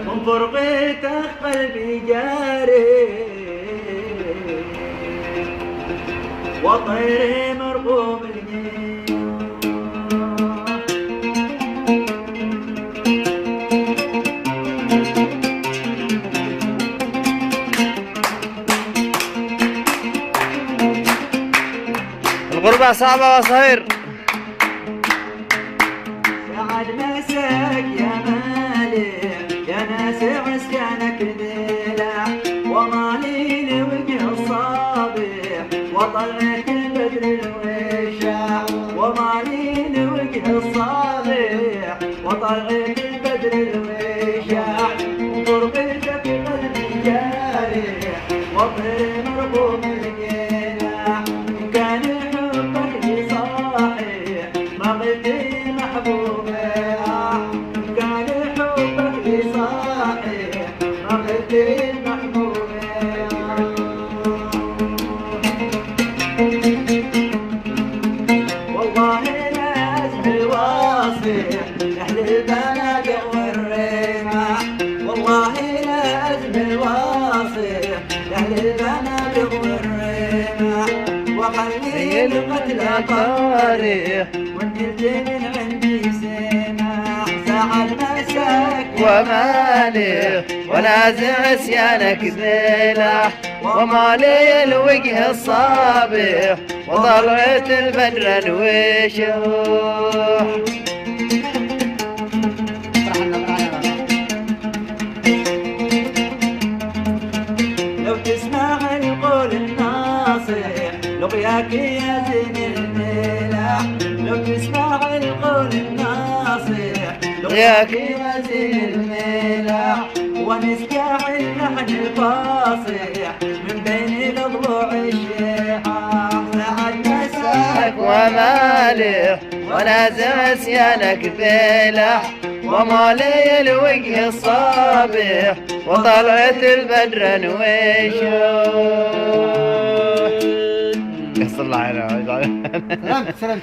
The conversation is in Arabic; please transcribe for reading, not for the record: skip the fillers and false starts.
من فرقته قلبي جاري وطيري مرقوم الجيل. الغربة صعبة وصهير. سعد مساك يا مالك يا ناس عسكانك ذيلة ومالي لوجه الصابح وطلعت البدر الوشاح ومالي لوجه الصابح وطلعت البدر الوشاح. غربتك قلبي جارح وطير مرقوم الجناح. كان حبك لي صاحح ما غبتي محبوبة. كان حبك لي صاحح ما غبتي محبوبة. والله لازم الواصح أهل البلد والرمح. والله لازم الواصح أهل البلد والرمح. وخلي القتلى طارح والنرجل عندي سماح. سعد مساك ومالي ونازع عصيانك ذيلة ومالي الوجه الصابح وطلعت البدر الوشوح. لو تسمع القول الناصح لقياك يا زين الملاح. لو تسمع القول الناصح لقياك يا زين الملاح. ونسكع اللحن الفاصح من بين الضلوع الشيحة. سعد مساك ومالي ونازع عصيانك ذيلة ومالي الوجه الصابح وطلعت البدر وشوح. قص الله عليه. سلمت.